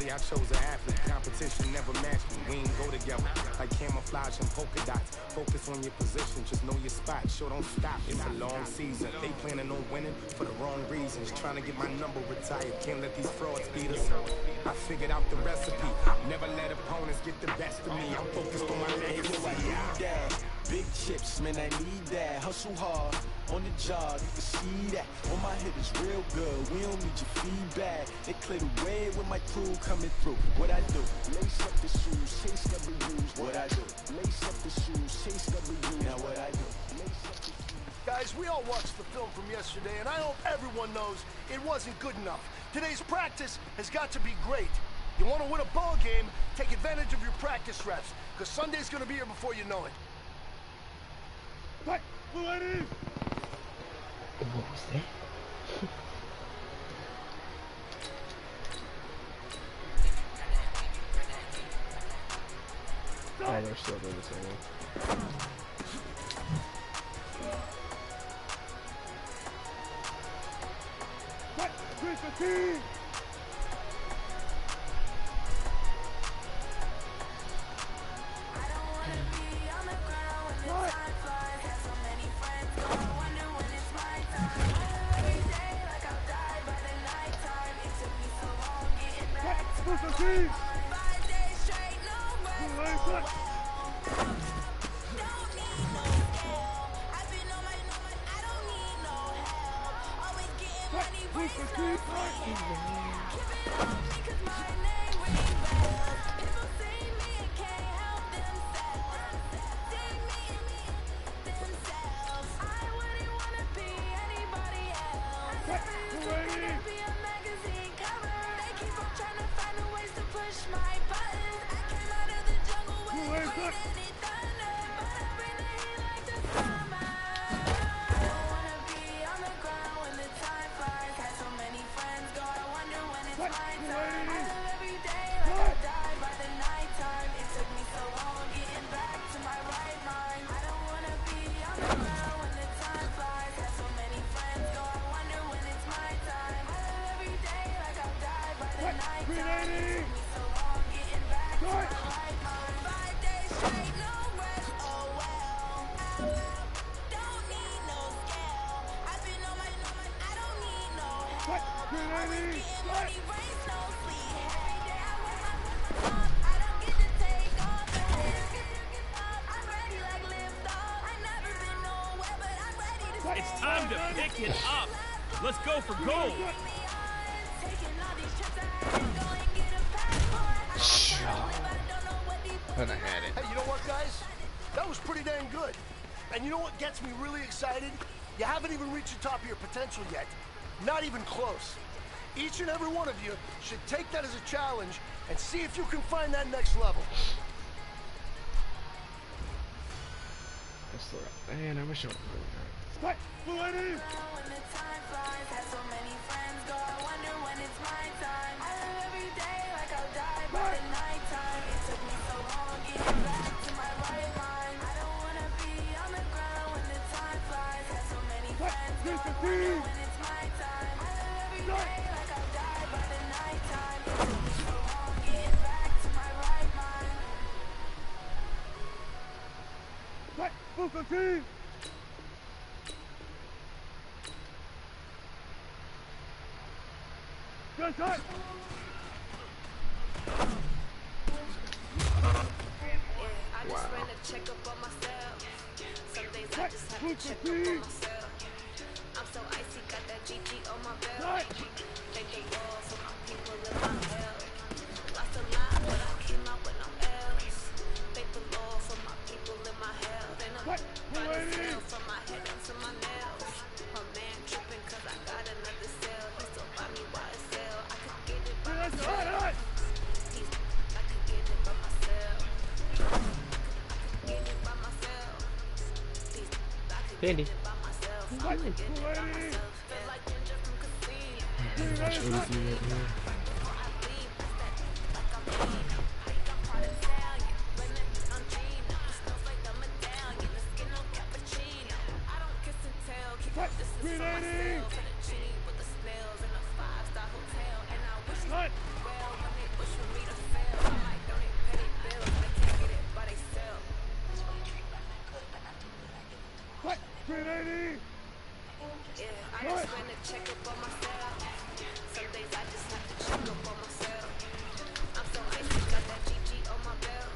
See, I chose an athlete. Competition never matched me. We ain't go together like camouflage and polka dots. Focus on your position, just know your spot. Sure, don't stop. It's a long season. They planning on winning for the wrong reasons. Trying to get my number retired. Can't let these frauds beat us. I figured out the recipe. Never let opponents get the best of me. I'm focused on my legacy. Big chips, man, I need that. Hustle hard on the job, you can see that. On my hit is real good, we don't need your feedback. They clear the way with my crew coming through. What I do? Lace up the shoes, chase W's. What I do? Lace up the shoes, chase W's. Now what I do? Lace up the shoes. Guys, we all watched the film from yesterday, and I hope everyone knows it wasn't good enough. Today's practice has got to be great. You want to win a ball game, take advantage of your practice reps, because Sunday's going to be here before you know it. What? Ladies! What was that? Oh, they're still doing the same. What? Where's the team? It's time to pick it up. Let's go for gold. But I had it. Hey, you know what, guys? That was pretty dang good. And you know what gets me really excited? You haven't even reached the top of your potential yet. Not even close. Each and every one of you should take that as a challenge and see if you can find that next level. Man, I wish I would have What? Ladies! What? Booker team! Good time! I just ran a check up on myself. Some days I just have to check up on myself. I'm so icy, got that GG on my belt. Thank the Lord for my people in my hell. Lost a lot, but I came out with no L's. Thank the Lord for my people in my hell. Then I'm running hell from my head into my nails. My man tripping cause I got another cell. He still buy me YSL. I could get it by myself. I could get it by myself. Get it by myself. Dandy. I could get it by myself. Feel like Ginger from Casino. Watch what we do right here. Yeah, I just ran a check up on myself. Some days I just have to check up on myself. I'm so icy, got that GG on my belt.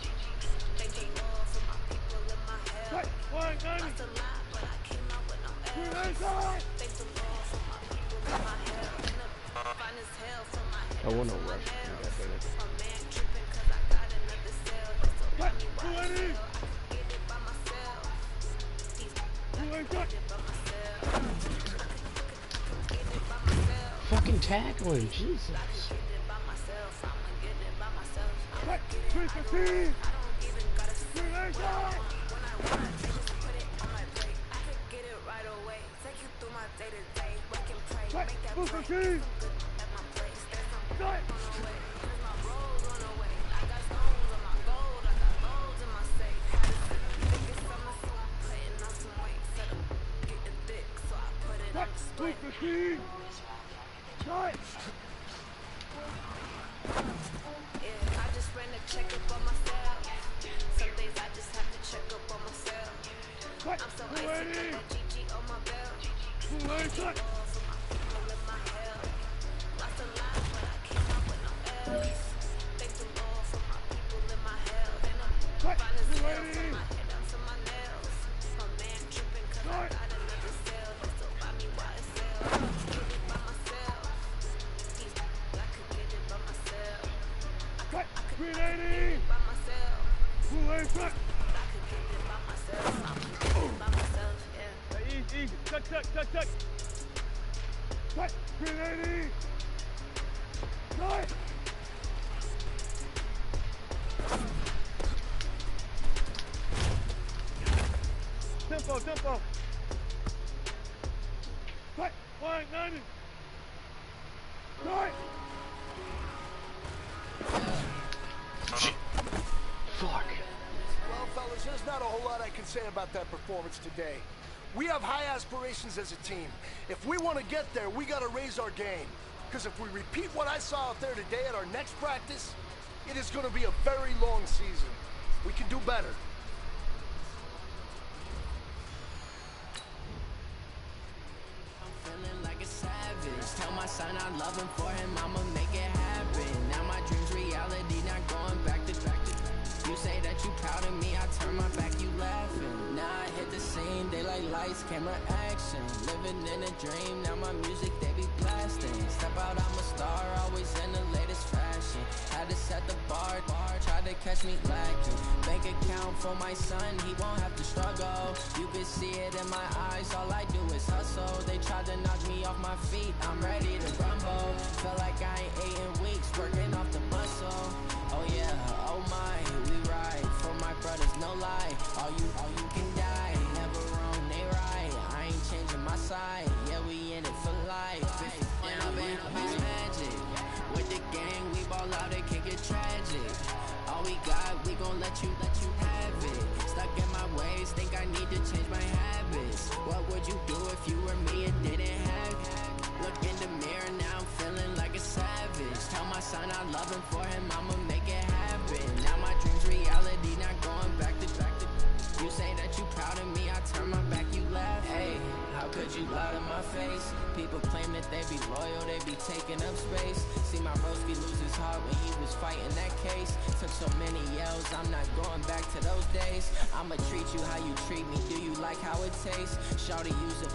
Thank the Lord for my people in my hell. Lost a lot, but I came out with no L's. Thank the Lord for my people in my hell. And the fine as hell from my head I want to to my rush to nails. that better. My man tripping cause I got another cell. That's so funny why I sell. I could get it by myself. These I could get it by myself. I could get it by myself. Fucking tackling, Jesus. I could get it by myself. I'ma get it by myself. I'ma get it right away. I don't even gotta say what I want. When I want, they just put it on my plate. I could get it right away. Take you through my day to day. Work and pray, make that play. Get some good at my place. There's some on the way. Cause my rolls on the way. I got stones on my gold. I got loads in my safe. Had to sit up thick this summer, so I'm putting on some weight. Said I'm getting thick, so I put it on display. Yeah, I just ran a check up on myself. Some days I just have to check up on myself. I'm so icy, got that GG on my belt. Thank the Lord for my people in my hell. Lost a lot, but I came out with no L's. Thank the Lord for my people in my hell. And I'm fine as hell from my head down to my nails. My man tripping cause I got another cell. That's so buy me why it's sell. I could get it by myself. These I could get it by myself. I could get it by myself. I could get it by myself. I'ma get it by myself, yeah. Easy. Tuck. Grenade. Cut. Tempo. Cut. 190. Cut. Fuck. Well, fellas, there's not a whole lot I can say about that performance today. We have high aspirations as a team. If we want to get there, we got to raise our game. Because if we repeat what I saw out there today at our next practice, it is going to be a very long season. We can do better. I'm feeling like a savage. Tell my son I love him, for him I'ma make it happen. Now my dream's reality, not going back to. You say that you proud of me, I turn my back, you laughing. Now I hit the scene, daylight lights, camera action. Living in a dream, now my music they be blasting. Step out, I'm a star, always in the latest fashion. Had to set the bar, tried to catch me lacking. Bank account for my son, he won't have to struggle. You can see it in my eyes, all I do is hustle. They tried to knock me off my feet, I'm ready to rumble. Felt like I ain't ate in weeks, working off the muscle. Oh yeah, oh my, we ride for my brothers, no lie. All you can die, never wrong, they right. I ain't changing my side, yeah, we in it for life. When I'm in it's magic. With the gang, we ball out, it can get tragic. All we got, we gon' let you have it. Stuck in my ways, think I need to change my habits. What would you do if you were me and didn't have it? Look in the mirror now, I'm feeling like a savage. Tell my son I love him, for him I'ma make it happen. Now my dream's reality, not going back to. You say that you proud of me, I turn my back, you laugh. Hey, how could you lie to my face? People claim that they be loyal, they be taking up space. See my broski lose his heart when he was fighting that case. Took so many yells, I'm not going back to those days. I'ma treat you how you treat me, do you like how it tastes? Shawty use it.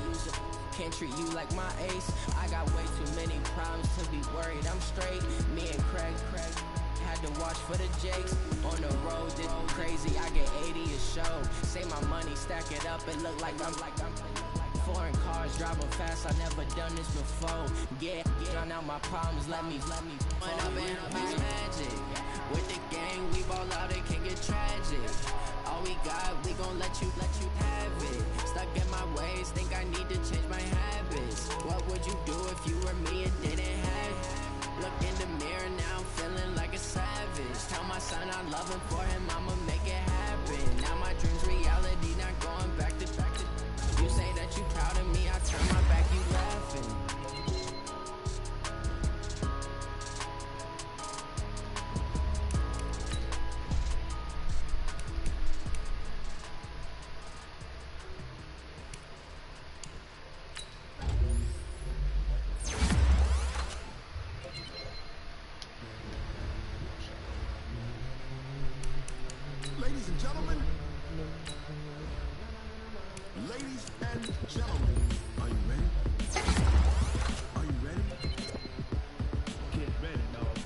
Can't treat you like my ace. I got way too many problems to be worried, I'm straight. Me and Craig had to watch for the Jakes. On the road, this crazy, I get 80 a show. Say my money, stack it up, it look like I'm foreign cars, driving fast, I never done this before. Yeah, drown out my problems, let me When I'm in it's magic. With the gang, we ball out, it can get tragic. All we got, we gon' let you have it. Stuck in my ways, think I need to change my habits. What would you do if you were me and didn't have it? Look in the mirror now, I'm feeling like a savage. Tell my son I love him, for him I'ma make it happen. Now my dream's reality, not going back to. You say that you proud of me, I turn my back, you laughing. and gentlemen, are you ready? Are you ready? Get ready, dog.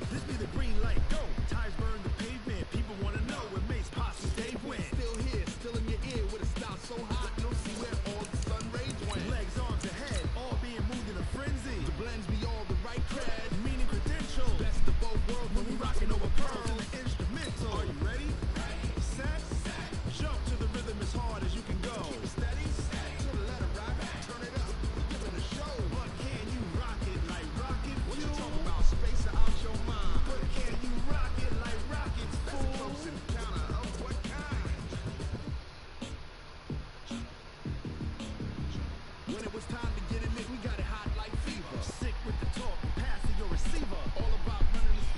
This be the green light, go. Tires burn the pavement. People want to know where Mace Posse Dave went. Still here, still in your ear with a style so hot, you'll see where all the sun rays went. Legs, arms, ahead, all being moved in a frenzy. The blends be all the right cred, meaning credentials. Best of both worlds when we rocking over pearls and the instrumental. Are you ready? Set, jump to the rhythm as hard as you can go. Steady, to the letter rock, turn it up, give it a show. But can you rock it like rocket fuel? What you talking about? Space out your mind. But can you rock it like rockets, fool? That's a close encounter of what kind? When it was time to get it lit, we got it hot like fever. Sick with the talk, pass to your receiver. All about running this.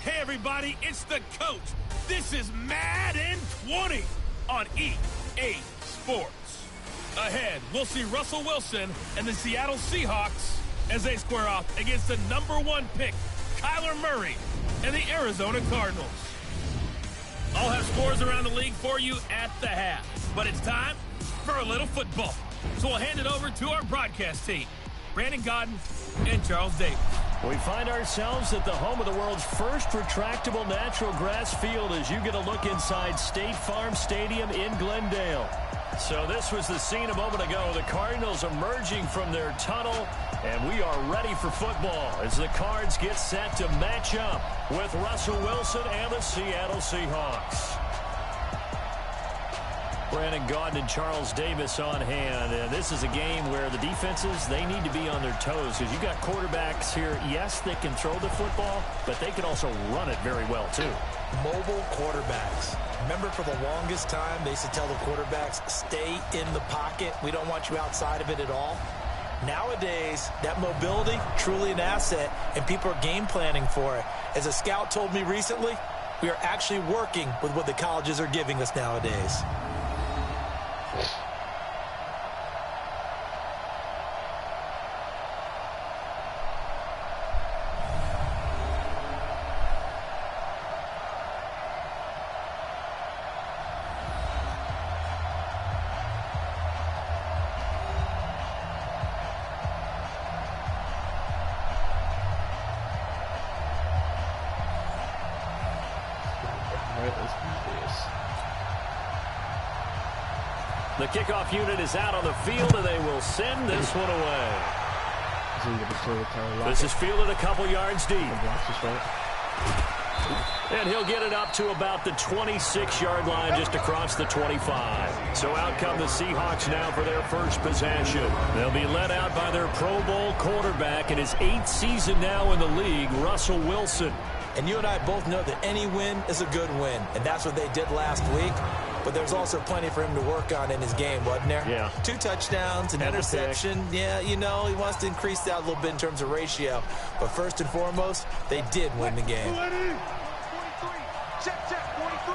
Hey, everybody, it's the coach. This is Madden 20 on EA Sports. Ahead, we'll see Russell Wilson and the Seattle Seahawks as they square off against the #1 pick, Kyler Murray, and the Arizona Cardinals. I'll have scores around the league for you at the half, but it's time for a little football. So we'll hand it over to our broadcast team, Brandon Godden and Charles Davis. We find ourselves at the home of the world's first retractable natural grass field as you get a look inside State Farm Stadium in Glendale. So this was the scene a moment ago. The Cardinals emerging from their tunnel, and we are ready for football as the Cards get set to match up with Russell Wilson and the Seattle Seahawks. Brandon Gaudin and Charles Davis on hand, and this is a game where the defenses, they need to be on their toes because you got quarterbacks here. Yes, they can throw the football, but they can also run it very well too. Mobile quarterbacks. Remember, for the longest time, they used to tell the quarterbacks, stay in the pocket. We don't want you outside of it at all. Nowadays, that mobility, truly an asset, and people are game planning for it. As a scout told me recently, we are actually working with what the colleges are giving us nowadays. The kickoff unit is out on the field, and they will send this one away. This is fielded a couple yards deep. And he'll get it up to about the 26-yard line, just across the 25. So out come the Seahawks now for their first possession. They'll be led out by their Pro Bowl quarterback in his 8th season now in the league, Russell Wilson. And you and I both know that any win is a good win, and that's what they did last week. But there's also plenty for him to work on in his game, wasn't there? Yeah. 2 touchdowns, an interception. Yeah, you know, he wants to increase that a little bit in terms of ratio. But first and foremost, they did win the game. 23. Check, 43.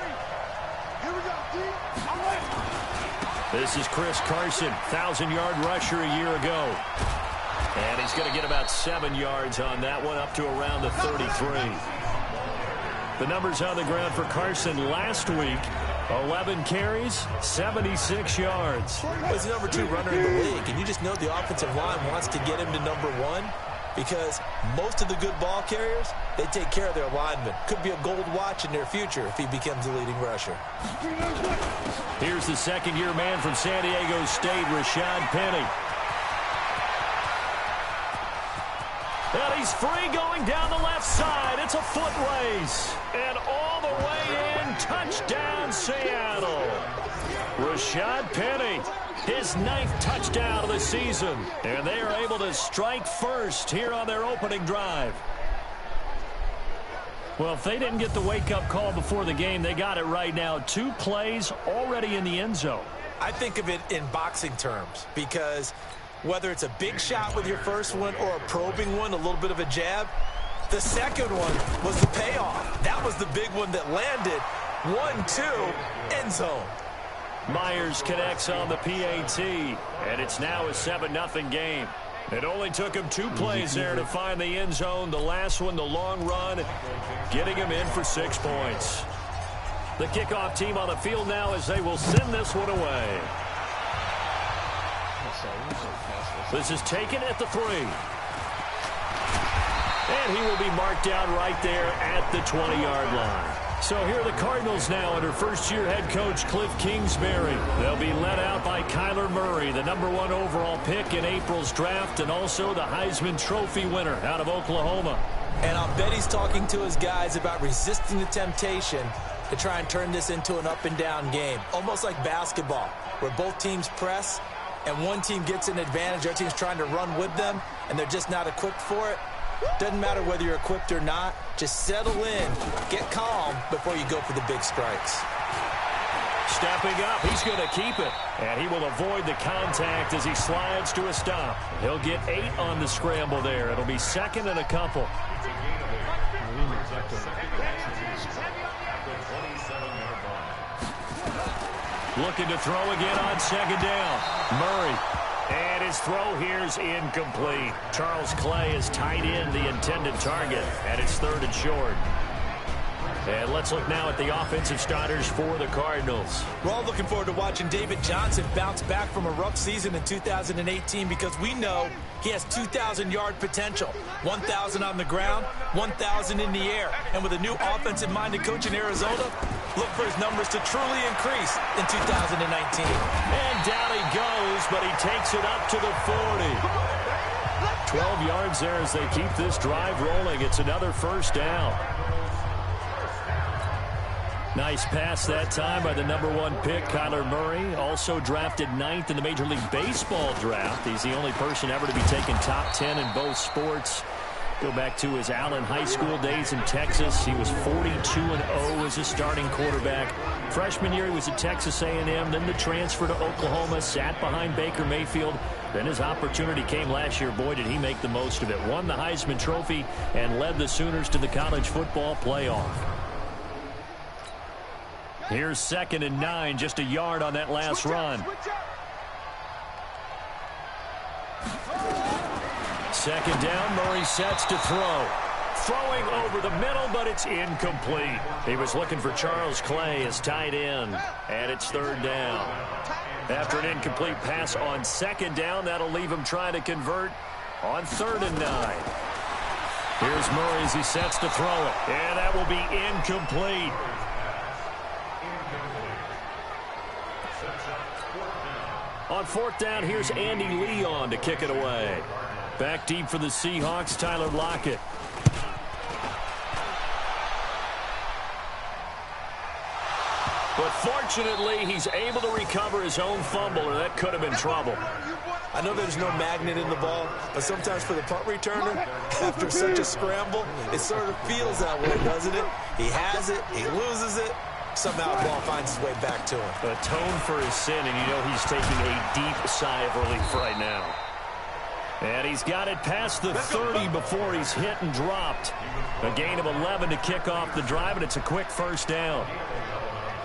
Here we go, D. All right. This is Chris Carson, 1,000-yard rusher a year ago. And he's going to get about 7 yards on that one, up to around the 33. The numbers on the ground for Carson last week: 11 carries, 76 yards. He's the #2 runner in the league, and you just know the offensive line wants to get him to #1 because most of the good ball carriers, they take care of their linemen. Could be a gold watch in their future if he becomes the leading rusher. Here's the second-year man from San Diego State, Rashad Penny. And he's free going down the left side. It's a foot race. And all the way in, touchdown Seattle. Rashad Penny, his 9th touchdown of the season. And they are able to strike first here on their opening drive. Well, if they didn't get the wake-up call before the game, they got it right now. 2 plays already in the end zone. I think of it in boxing terms because whether it's a big shot with your first one or a probing one, a little bit of a jab, The second one was the payoff. That was the big one that landed. 1-2, end zone. Myers connects on the PAT, and it's now a 7-0 game. It only took him 2 plays there to find the end zone. The last one, the long run, getting him in for 6 points. The kickoff team on the field now as they will send this one away. This is taken at the 3. And he will be marked down right there at the 20-yard line. So here are the Cardinals now under first-year head coach Cliff Kingsbury. They'll be led out by Kyler Murray, the #1 overall pick in April's draft, and also the Heisman Trophy winner out of Oklahoma. And I'll bet he's talking to his guys about resisting the temptation to try and turn this into an up-and-down game, almost like basketball, where both teams press, and one team gets an advantage, the other team's trying to run with them, and they're just not equipped for it. Doesn't matter whether you're equipped or not. Just settle in, get calm before you go for the big strikes. Stepping up, he's going to keep it. And he will avoid the contact as he slides to a stop. He'll get 8 on the scramble there. It'll be 2nd and a couple. Looking to throw again on 2nd down. Murray. And his throw here's incomplete. Charles Clay is tight in the intended target, and it's 3rd and short. And let's look now at the offensive starters for the Cardinals. We're all looking forward to watching David Johnson bounce back from a rough season in 2018 because we know he has 2,000-yard potential. 1,000 on the ground, 1,000 in the air. And with a new offensive-minded coach in Arizona, look for his numbers to truly increase in 2019. And down he goes, but he takes it up to the 40. 12 yards there as they keep this drive rolling. It's another 1st down. Nice pass that time by the #1 pick, Kyler Murray. Also drafted 9th in the Major League Baseball draft. He's the only person ever to be taken top 10 in both sports. Go back to his Allen High School days in Texas. He was 42-0 as a starting quarterback. Freshman year, he was at Texas A&M. Then the transfer to Oklahoma, sat behind Baker Mayfield. Then his opportunity came last year. Boy, did he make the most of it. Won the Heisman Trophy and led the Sooners to the college football playoff. Here's 2nd and 9, just a yard on that last run. 2nd down, Murray sets to throw. Throwing over the middle, but it's incomplete. He was looking for Charles Clay as tight end, and it's 3rd down. After an incomplete pass on 2nd down, that'll leave him trying to convert on 3rd and 9. Here's Murray as he sets to throw it, and that will be incomplete. On 4th down, here's Andy Leon to kick it away. Back deep for the Seahawks, Tyler Lockett. But fortunately, he's able to recover his own fumble, or that could have been trouble. I know there's no magnet in the ball, but sometimes for the punt returner, after such a scramble, it sort of feels that way, doesn't it? He has it, he loses it. Somehow the ball finds its way back to him. Atone for his sin, and you know he's taking a deep sigh of relief right now. And he's got it past the 30 before he's hit and dropped. A gain of 11 to kick off the drive, and it's a quick 1st down.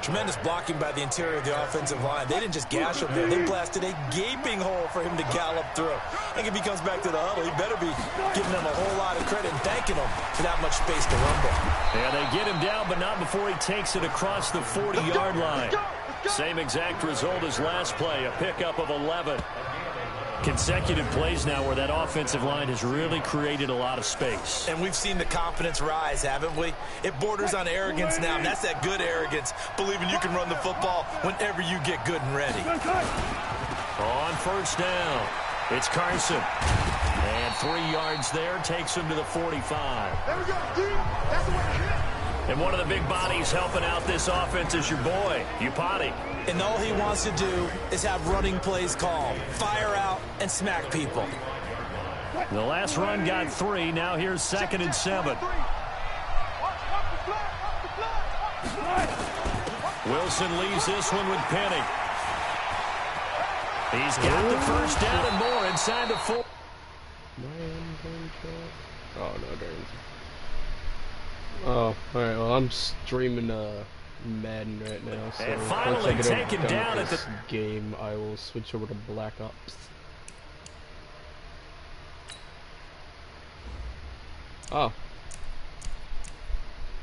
Tremendous blocking by the interior of the offensive line. They didn't just gash him there. They blasted a gaping hole for him to gallop through. I think if he comes back to the huddle, he better be giving them a whole lot of credit and thanking them for that much space to rumble. Yeah, they get him down, but not before he takes it across the 40-yard line. Same exact result as last play, a pickup of 11. Consecutive plays now where that offensive line has really created a lot of space. And we've seen the confidence rise, haven't we? It borders on arrogance now, and that's that good arrogance, believing you can run the football whenever you get good and ready. On 1st down, it's Carson. And 3 yards there takes him to the 45. There we go, dude. That's the way to hit it. And one of the big bodies helping out this offense is your boy, Upati. And all he wants to do is have running plays called. Fire out and smack people. The last run got 3. Now here's 2nd and 7. Wilson leaves this one with Penny. He's got the 1st down and more inside the 4. Oh, no, there is. Oh, alright, well, I'm streaming Madden right now, so And once finally I get taken done down with at this game, I will switch over to Black Ops. Oh.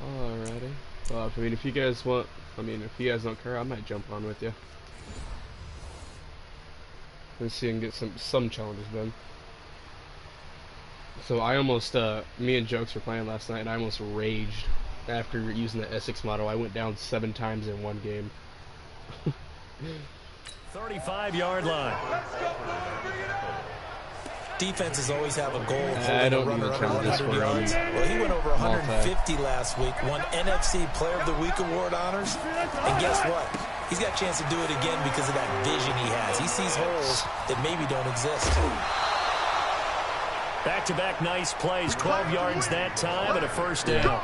Alrighty. Well, I mean, if you guys want, if you guys don't care, I might jump on with you. Let's see and get some challenges done. So I almost, me and Jokes were playing last night, and I almost raged after using the Essex motto. I went down 7 times in one game. 35-yard line. Defenses always have a goal of I don't holding a need runner the under challenges 100 for yards. Well, he went over multi. 150 last week, won NFC Player of the Week award honors. And guess what? He's got a chance to do it again because of that vision he has. He sees holes that maybe don't exist. Back-to-back nice plays, 12 yards that time and a first down.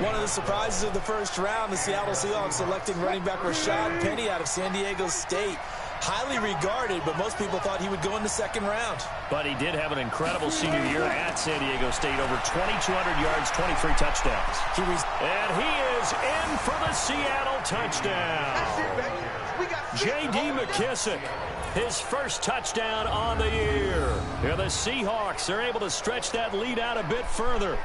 One of the surprises of the first round, the Seattle Seahawks selecting running back Rashad Penny out of San Diego State. Highly regarded, but most people thought he would go in the second round. But he did have an incredible senior year at San Diego State. Over 2,200 yards, 23 touchdowns. And he is in for the Seattle touchdown. J.D. McKissick, his first touchdown on the year. And the Seahawks are able to stretch that lead out a bit further.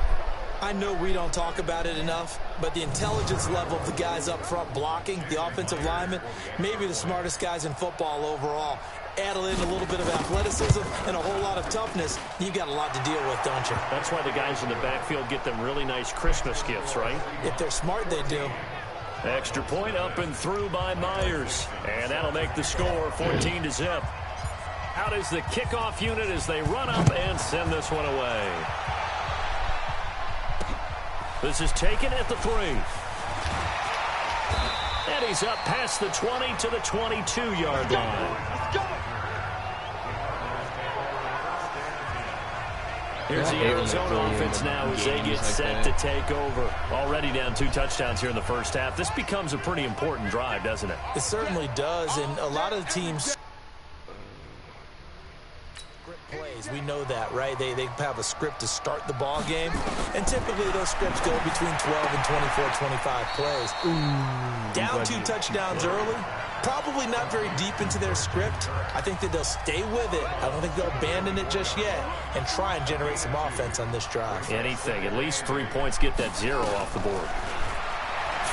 I know we don't talk about it enough, but the intelligence level of the guys up front blocking, the offensive linemen, maybe the smartest guys in football overall. Add in a little bit of athleticism and a whole lot of toughness, you got a lot to deal with, don't you? That's way the guys in the backfield get them really nice Christmas gifts, right? If they're smart, they do. Extra point up and through by Myers. And that'll make the score 14-0. Out is the kickoff unit as they run up and send this one away. This is taken at the 3. And he's up past the 20 to the 22-yard line. Here's the Arizona offense now as they get set to take over. Already down 2 touchdowns here in the first half. This becomes a pretty important drive, doesn't it? It certainly does, and a lot of the teams... plays. We know that, right? They have a script to start the ball game, and typically those scripts go between 12 and 24, 25 plays. Down 2 touchdowns early, probably not very deep into their script. I think that they'll stay with it. I don't think they'll abandon it just yet and try and generate some offense on this drive. Anything. At least 3 points, get that 0 off the board.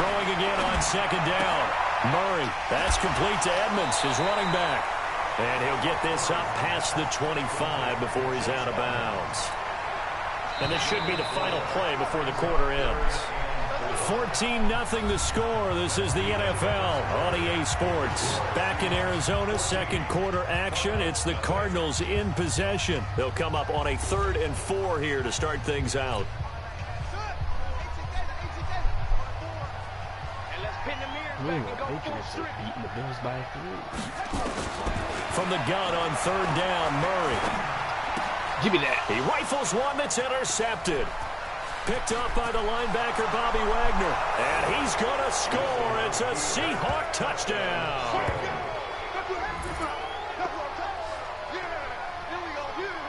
Throwing again on second down. Murray, that's complete to Edmonds, his running back. And he'll get this up past the 25 before he's out of bounds. And this should be the final play before the quarter ends. 14-0 the score. This is the NFL on EA Sports. Back in Arizona, second quarter action. It's the Cardinals in possession. They'll come up on a 3rd and 4 here to start things out. Patriots are beating the Bills by 3. From the gun on 3rd down, Murray. Give me that. He rifles one that's intercepted. Picked up by the linebacker, Bobby Wagner. And he's going to score. It's a Seahawk touchdown.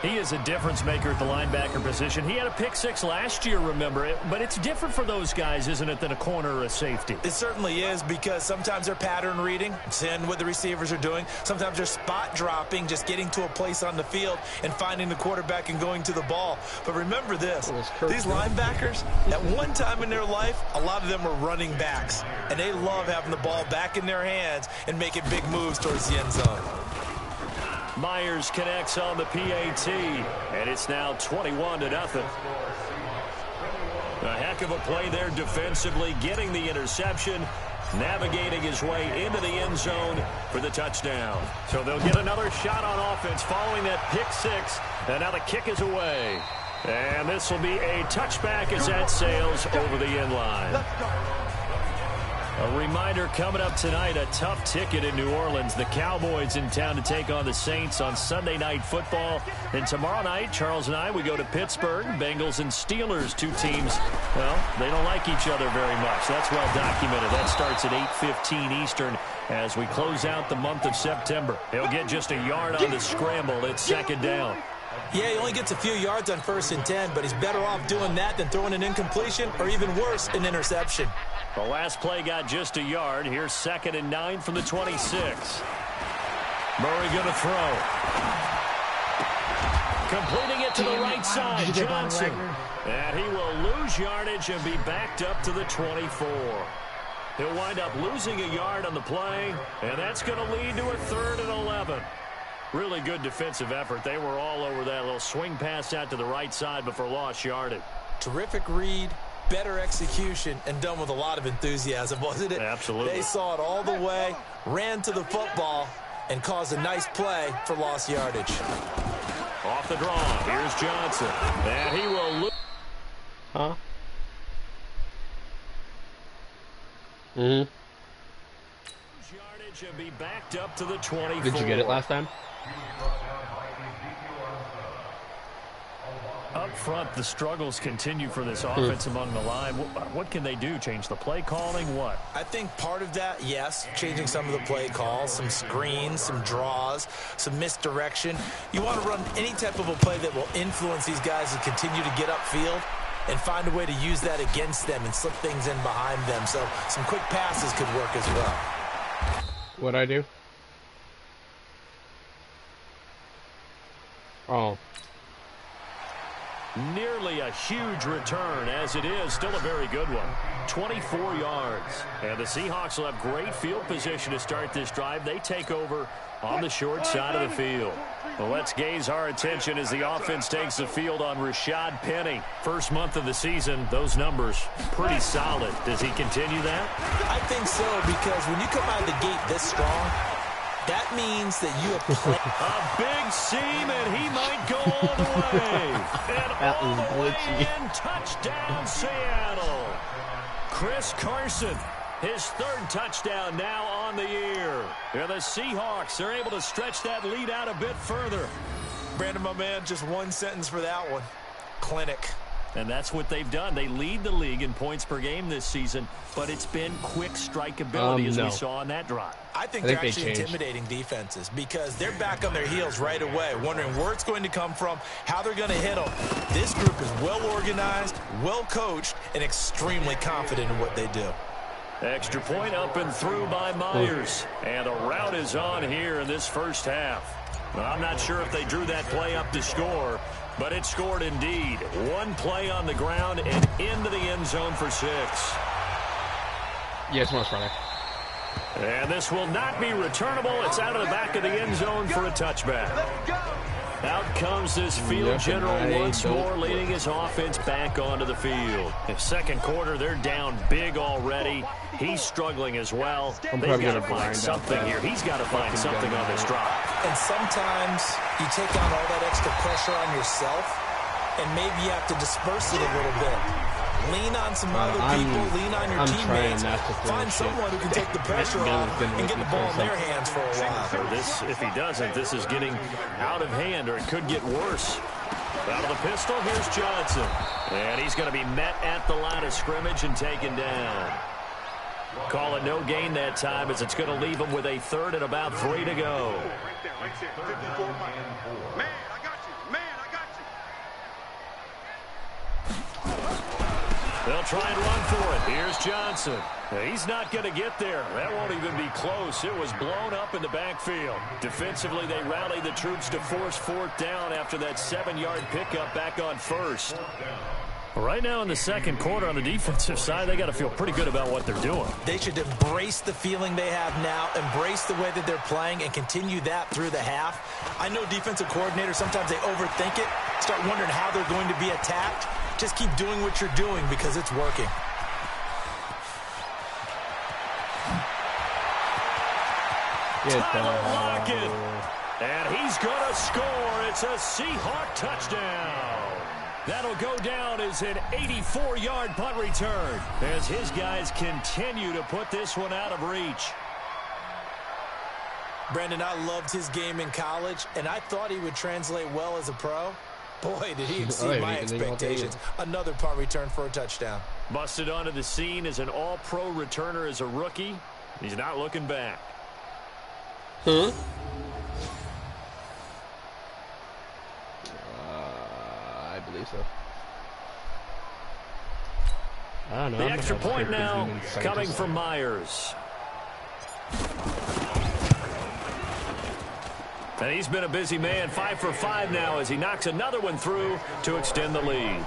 He is a difference maker at the linebacker position. He had a pick 6 last year, remember it. But it's different for those guys, isn't it, than a corner or a safety? It certainly is, because sometimes they're pattern reading, seeing what the receivers are doing. Sometimes they're spot dropping, just getting to a place on the field and finding the quarterback and going to the ball. But remember this, these linebackers, at one time in their life, a lot of them were running backs. And they love having the ball back in their hands and making big moves towards the end zone. Myers connects on the PAT, and it's now 21-0. A heck of a play there defensively, getting the interception, navigating his way into the end zone for the touchdown. So they'll get another shot on offense following that pick 6, and now the kick is away. And this will be a touchback as that sails over the end line. A reminder coming up tonight, a tough ticket in New Orleans. The Cowboys in town to take on the Saints on Sunday Night Football. And tomorrow night, Charles and I, we go to Pittsburgh. Bengals and Steelers, 2 teams, well, they don't like each other very much. That's well documented. That starts at 8:15 Eastern as we close out the month of September. He'll get just a yard on the scramble. It's second down. Yeah, he only gets a few yards on 1st and 10, but he's better off doing that than throwing an incompletion or even worse, an interception. The last play got just a yard. Here's 2nd and 9 from the 26. Murray going to throw. Completing it to the right side, Johnson. And he will lose yardage and be backed up to the 24. He'll wind up losing a yard on the play, and that's going to lead to a 3rd and 11. Really good defensive effort. They were all over that little swing pass out to the right side before lost yardage. Terrific read, better execution, and done with a lot of enthusiasm, wasn't it? Absolutely. They saw it all the way, ran to the football, and caused a nice play for lost yardage. Off the draw, here's Johnson. And he will lose. Huh? Mm-hmm. Yardage and be backed up to the 24. Did you get it last time? Up front, the struggles continue for this offense among the line. What can they do? Change the play calling? What? I think part of that, yes, changing some of the play calls, some screens, some draws, some misdirection. You want to run any type of a play that will influence these guys to continue to get upfield and find a way to use that against them and slip things in behind them. So some quick passes could work as well. What'd I do? Oh. Nearly a huge return, as it is still a very good one. 24 yards. And the Seahawks will have great field position to start this drive. They take over on the short side of the field. Well, let's gaze our attention as the offense takes the field on Rashad Penny. First month of the season, those numbers pretty solid. Does he continue that? I think so, because when you come out of the gate this strong, that means that you have played. A big seam, and he might go all the way. And That all was the way glitchy. in, touchdown Seattle. Chris Carson, his 3rd touchdown now on the year. And the Seahawks are able to stretch that lead out a bit further. Brandon, my man, just one sentence for that one. Clinic. And that's what they've done. They lead the league in points per game this season, but it's been quick strikeability as we saw on that drive. I think they're actually intimidating defenses because they're back on their heels right away, wondering where it's going to come from, how they're going to hit them. This group is well organized, well coached, and extremely confident in what they do. Extra point up and through by Myers. And a route is on here in this first half. Well, I'm not sure if they drew that play up to score, but it scored indeed. One play on the ground and into the end zone for 6. Yeah, it's almost running. And this will not be returnable. It's out of the back of the end zone for a touchback. Out comes this field general once more, leading his offense back onto the field. In second quarter, they're down big already. He's struggling as well. They've got to find something here. He's got to find something on this drive. And sometimes you take on all that extra pressure on yourself, and maybe you have to disperse it a little bit. Lean on some other people, lean on your teammates. Find someone who can take the pressure off and get the ball in their hands for a while. This, if he doesn't, this is getting out of hand, or it could get worse. Out of the pistol, here's Johnson. And he's going to be met at the line of scrimmage and taken down. Call it no gain that time, as it's going to leave him with a 3rd and about 3 to go. Man, I got you. Man, I got you. They'll try and run for it. Here's Johnson. He's not going to get there. That won't even be close. It was blown up in the backfield. Defensively, they rallied the troops to force 4th down after that 7-yard pickup back on 1st. Right now in the second quarter on the defensive side, they got to feel pretty good about what they're doing. They should embrace the feeling they have now, embrace the way that they're playing, and continue that through the half. I know defensive coordinators, sometimes they overthink it, start wondering how they're going to be attacked. Just keep doing what you're doing because it's working. Tyler Lockett. And he's going to score. It's a Seahawk touchdown. That'll go down as an 84-yard punt return as his guys continue to put this one out of reach. Brandon, I loved his game in college, and I thought he would translate well as a pro. Boy, did he exceed my expectations. Another punt return for a touchdown. Busted onto the scene as an all-pro returner as a rookie. He's not looking back. Huh? believe so. I don't know. The extra point now coming from Myers. And he's been a busy man, 5 for 5 now as he knocks another one through to extend the lead.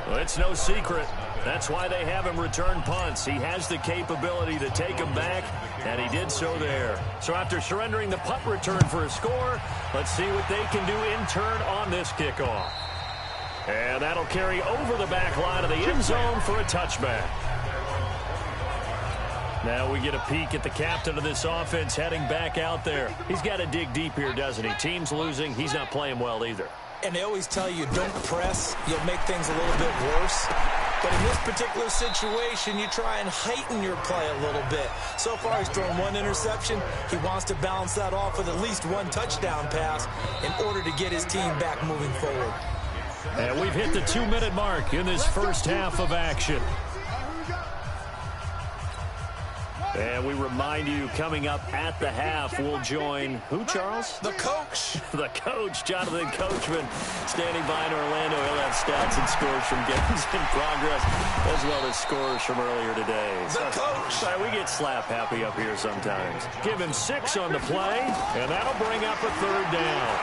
Well, it's no secret. That's why they have him return punts. He has the capability to take them back, and he did so there. So after surrendering the punt return for a score, let's see what they can do in turn on this kickoff. And that'll carry over the back line of the end zone for a touchback. Now we get a peek at the captain of this offense heading back out there. He's got to dig deep here, doesn't he? Team's losing. He's not playing well either. And they always tell you, don't press. You'll make things a little bit worse. But in this particular situation, you try and heighten your play a little bit. So far, he's thrown one interception. He wants to balance that off with at least one touchdown pass in order to get his team back moving forward. And we've hit the 2-minute mark in this first half of action. And we remind you, coming up at the half, we'll join who, Charles? The coach. The coach, Jonathan Coachman, standing by in Orlando. He'll have stats and scores from games in progress, as well as scores from earlier today. The coach. Sorry, we get slap happy up here sometimes. Give him 6 on the play, and that'll bring up a 3rd down.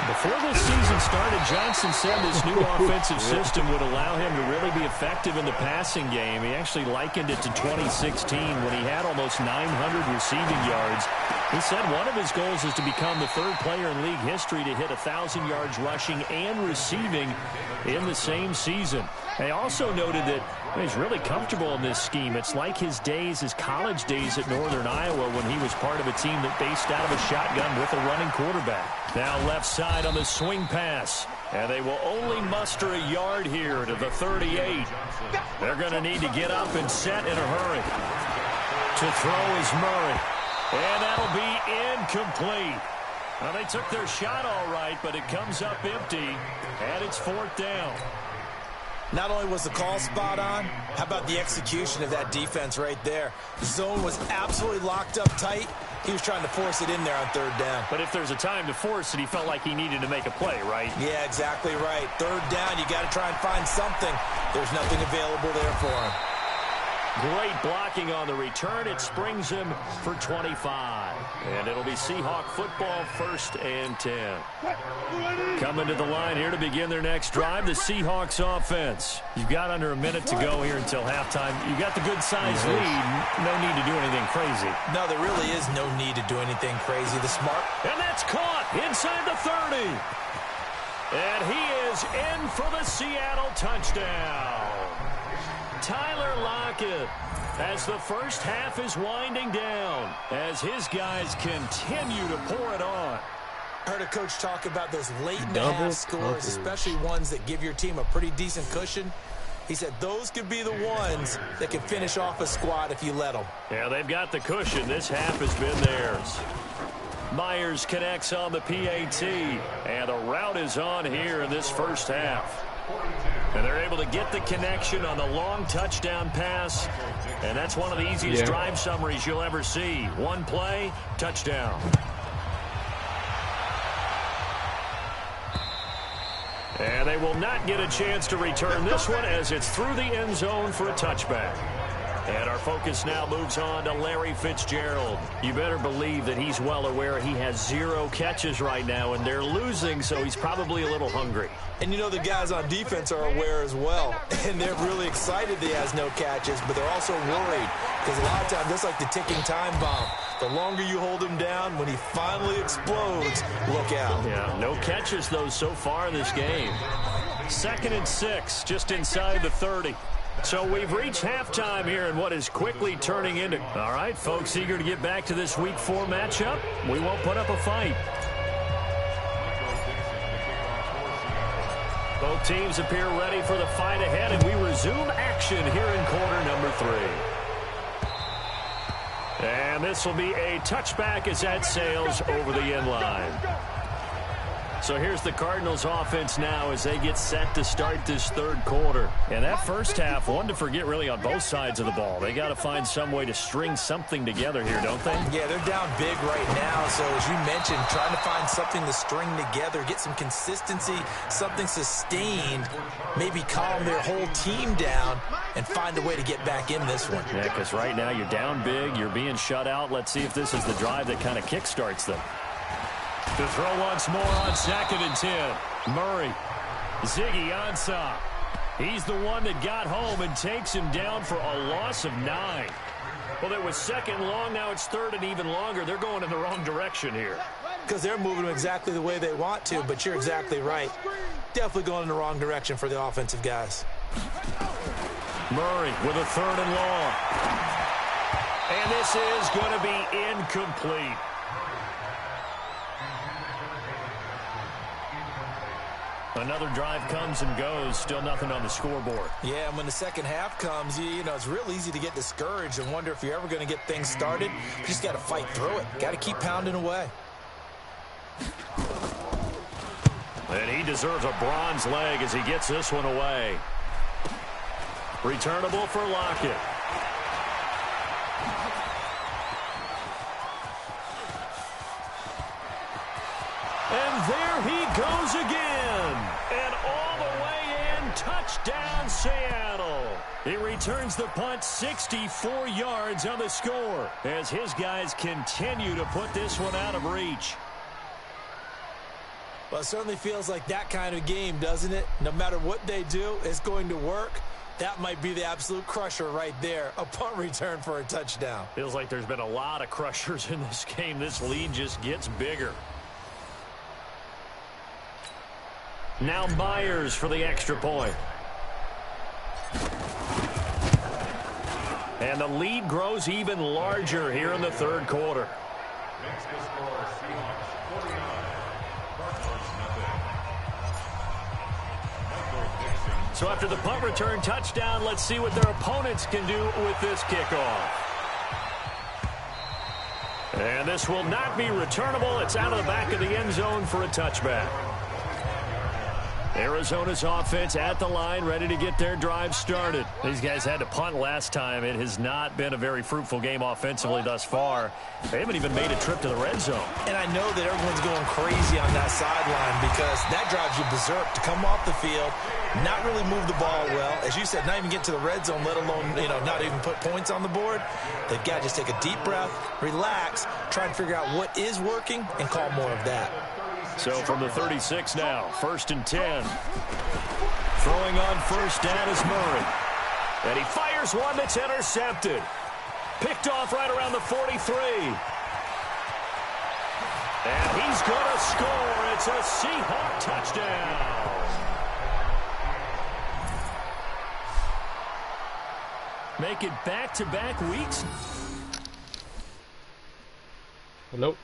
Before this season started, Johnson said this new offensive system would allow him to really be effective in the passing game. He actually likened it to 2016 when he had almost 900 receiving yards. He said one of his goals is to become the 3rd player in league history to hit 1,000 yards rushing and receiving in the same season. They also noted that he's really comfortable in this scheme. It's like his college days at Northern Iowa when he was part of a team that based out of a shotgun with a running quarterback. Now left side on the swing pass. And they will only muster a yard here to the 38. They're going to need to get up and set in a hurry. To throw is Murray. And that'll be incomplete. Now they took their shot all right, but it comes up empty. And it's 4th down. Not only was the call spot on, how about the execution of that defense right there? The zone was absolutely locked up tight. He was trying to force it in there on 3rd down. But if there's a time to force it, he felt like he needed to make a play, right? Yeah, exactly right. 3rd down, you got to try and find something. There's nothing available there for him. Great blocking on the return. It springs him for 25. And it'll be Seahawk football, 1st and 10. Coming to the line here to begin their next drive, the Seahawks offense. You've got under a minute to go here until halftime. You've got the good-sized lead. No need to do anything crazy. No, there really is no need to do anything crazy. The smart. And that's caught inside the 30. And he is in for the Seattle touchdown. Tyler Lockett, as the first half is winding down, as his guys continue to pour it on. I heard a coach talk about those late-in-the-half scores, especially ones that give your team a pretty decent cushion. He said those could be the ones that can finish off a squad if you let them. Yeah, they've got the cushion. This half has been theirs. Myers connects on the PAT, and the route is on here in this first half. And they're able to get the connection on the long touchdown pass. And that's one of the easiest drive summaries you'll ever see. One play, touchdown. And they will not get a chance to return this one as it's through the end zone for a touchback. And our focus now moves on to Larry Fitzgerald. You better believe that he's well aware he has 0 catches right now, and they're losing, so he's probably a little hungry. And you know the guys on defense are aware as well. And they're really excited that he has no catches, but they're also worried. Because a lot of times, that's like the ticking time bomb. The longer you hold him down, when he finally explodes, look out. Yeah, no catches, though, so far in this game. 2nd and 6, just inside the 30. So we've reached halftime here in what is quickly turning into... All right, folks, eager to get back to this Week 4 matchup. We won't put up a fight. Both teams appear ready for the fight ahead, and we resume action here in quarter number 3. And this will be a touchback as that sails over the end line. So here's the Cardinals offense now as they get set to start this third quarter. And that first half, one to forget really on both sides of the ball. They got to find some way to string something together here, don't they? Yeah, they're down big right now. So as you mentioned, trying to find something to string together, get some consistency, something sustained, maybe calm their whole team down and find a way to get back in this one. Yeah, because right now you're down big, you're being shut out. Let's see if this is the drive that kind of kickstarts them. To throw once more on 2nd and 10. Murray. Ziggy Ansah. He's the one that got home and takes him down for a loss of 9. Well, it was 2nd long. Now it's 3rd and even longer. They're going in the wrong direction here. Because they're moving them exactly the way they want to, but you're exactly right. Definitely going in the wrong direction for the offensive guys. Murray with a 3rd and long. And this is going to be incomplete. Another drive comes and goes. Still nothing on the scoreboard. Yeah, and when the second half comes, you know, it's real easy to get discouraged and wonder if you're ever going to get things started. You just got to fight through it. Got to keep pounding away. And he deserves a bronze leg as he gets this one away. Returnable for Lockett. And there he goes again. And all the way in, touchdown Seattle. He returns the punt 64 yards on the score as his guys continue to put this one out of reach. Well, it certainly feels like that kind of game, doesn't it? No matter what they do, it's going to work. That might be the absolute crusher right there. A punt return for a touchdown. Feels like there's been a lot of crushers in this game. This lead just gets bigger. Now Myers for the extra point. And the lead grows even larger here in the third quarter. So after the punt return touchdown, let's see what their opponents can do with this kickoff. And this will not be returnable. It's out of the back of the end zone for a touchback. Arizona's offense at the line, ready to get their drive started. These guys had to punt last time. It has not been a very fruitful game offensively thus far. They haven't even made a trip to the red zone. And I know that everyone's going crazy on that sideline because that drives you berserk to come off the field, not really move the ball well. As you said, not even get to the red zone, let alone, not even put points on the board. They've got to just take a deep breath, relax, try and figure out what is working, and call more of that. So from the 36 now, 1st and 10. Throwing on first down is Murray. And he fires one that's intercepted. Picked off right around the 43. And he's going to score. It's a Seahawk touchdown. Make it back-to-back weeks. Hello?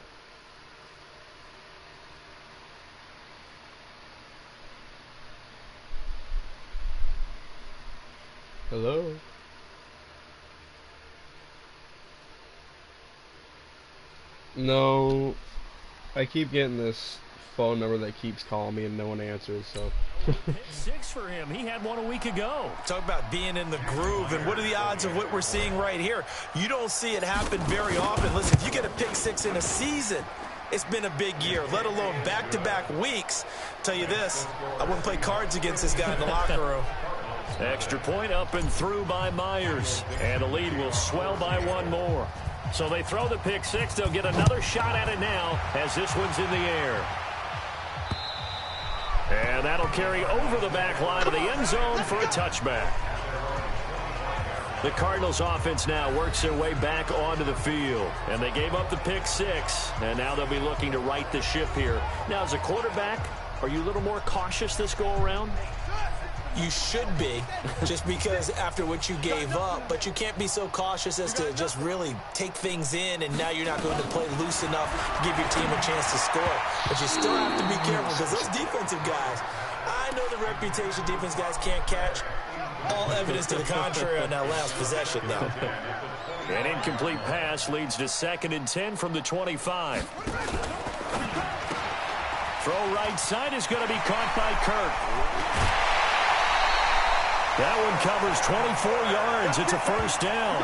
Hello? No, I keep getting this phone number that keeps calling me and no one answers, so. 6 for him. He had one a week ago. Talk about being in the groove, and what are the odds of what we're seeing right here? You don't see it happen very often. Listen, if you get a pick 6 in a season, it's been a big year, let alone back-to-back weeks. Tell you this, I wouldn't play cards against this guy in the locker room. Extra point up and through by Myers. And the lead will swell by one more. So they throw the pick 6. They'll get another shot at it now as this one's in the air. And that'll carry over the back line of the end zone for a touchback. The Cardinals offense now works their way back onto the field. And they gave up the pick 6. And now they'll be looking to right the ship here. Now, as a quarterback, are you a little more cautious this go-around? You should be, just because after what you gave up, but you can't be so cautious as to just really take things in, and now you're not going to play loose enough to give your team a chance to score. But you still have to be careful because those defensive guys, I know the reputation defense guys can't catch. All evidence to the contrary on that last possession, though. An incomplete pass leads to 2nd and 10 from the 25. Throw right side is going to be caught by Kirk. That one covers 24 yards. It's a first down.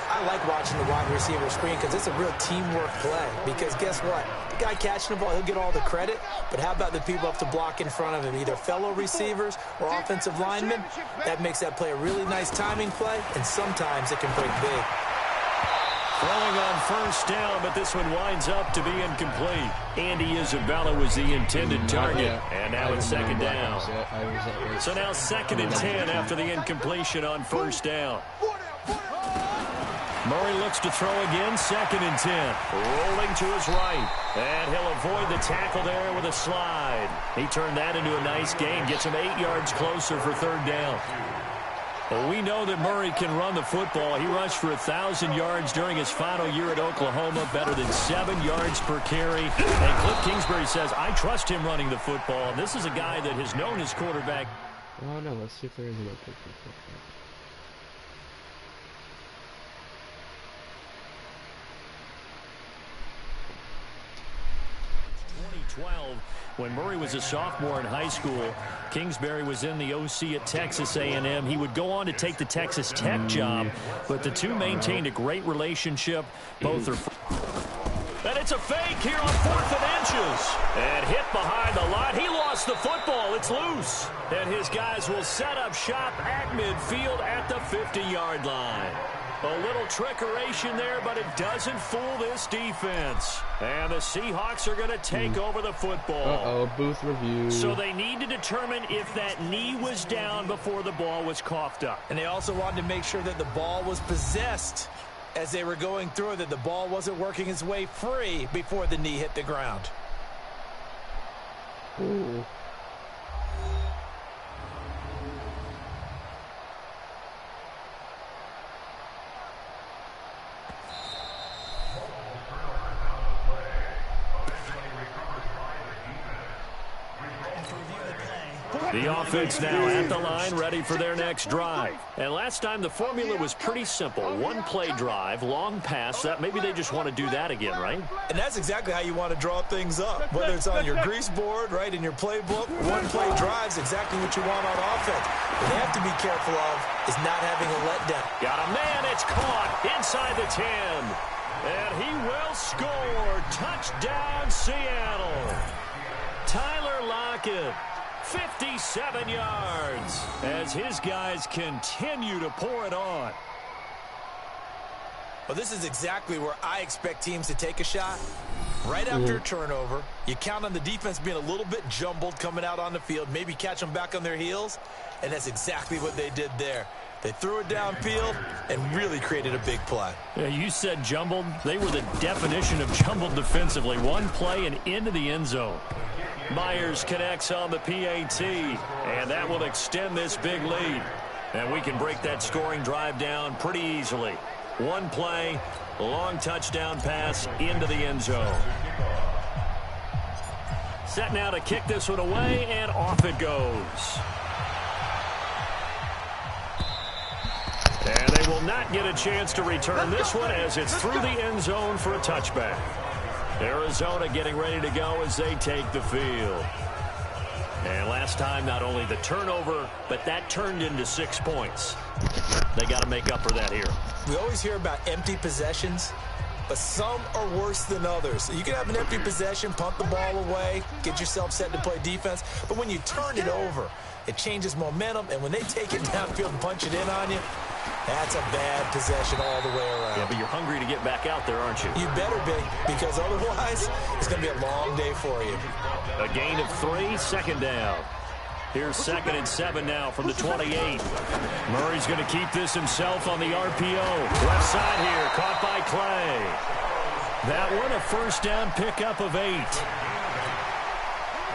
I like watching the wide receiver screen because it's a real teamwork play. Because guess what? The guy catching the ball, he'll get all the credit. But how about the people up to block in front of him, either fellow receivers or offensive linemen? That makes that play a really nice timing play, and sometimes it can break big. Throwing on first down, but this one winds up to be incomplete. Andy Isabella was the intended target, and now it's second down. So now 2nd and 10 after the incompletion on first down. Murray looks to throw again, 2nd and 10. Rolling to his right, and he'll avoid the tackle there with a slide. He turned that into a nice gain, gets him 8 yards closer for 3rd down. Well, we know that Murray can run the football. He rushed for 1,000 yards during his final year at Oklahoma, better than 7 yards per carry. And Cliff Kingsbury says, I trust him running the football. And this is a guy that has known his quarterback. Oh, no, let's see if there is an open football. 2012, when Murray was a sophomore in high school, Kingsbury was in the OC at Texas A&M. He would go on to take the Texas Tech job, but the two maintained a great relationship. Both are... And it's a fake here on 4th and inches. And hit behind the line. He lost the football. It's loose. And his guys will set up shop at midfield at the 50-yard line. A little trickeration there, but it doesn't fool this defense. And the Seahawks are going to take over the football. Uh-oh, booth review. So they need to determine if that knee was down before the ball was coughed up. And they also wanted to make sure that the ball was possessed as they were going through it, that the ball wasn't working its way free before the knee hit the ground. Ooh. The offense now at the line, ready for their next drive. And last time the formula was pretty simple. One play drive, long pass. That maybe they just want to do that again, right? And that's exactly how you want to draw things up. Whether it's on your grease board, right, in your playbook, one play drive's exactly what you want on offense. What they have to be careful of is not having a letdown. Got a man, it's caught inside the 10. And he will score. Touchdown, Seattle. Tyler Lockett. 57 yards as his guys continue to pour it on. Well, this is exactly where I expect teams to take a shot. Right after a turnover, you count on the defense being a little bit jumbled coming out on the field, maybe catch them back on their heels, and that's exactly what they did there. They threw it downfield and really created a big play. Yeah, you said jumbled. They were the definition of jumbled defensively. One play and into the end zone. Myers connects on the PAT, and that will extend this big lead. And we can break that scoring drive down pretty easily. One play, long touchdown pass into the end zone. Set now to kick this one away, and off it goes. And they will not get a chance to return this one as it's through the end zone for a touchback. Arizona getting ready to go as they take the field. And last time, not only the turnover, but that turned into 6 points. They got to make up for that here. We always hear about empty possessions, but some are worse than others. You can have an empty possession, punt the ball away, get yourself set to play defense, but when you turn it over, it changes momentum, and when they take it downfield and punch it in on you, that's a bad possession all the way around. Yeah, but you're hungry to get back out there, aren't you? You better be, because otherwise it's going to be a long day for you. A gain of 3, second down. Here's 2nd and 7 now from the 28. Murray's going to keep this himself on the RPO. Left side here, caught by Clay. That one a first down pickup of 8.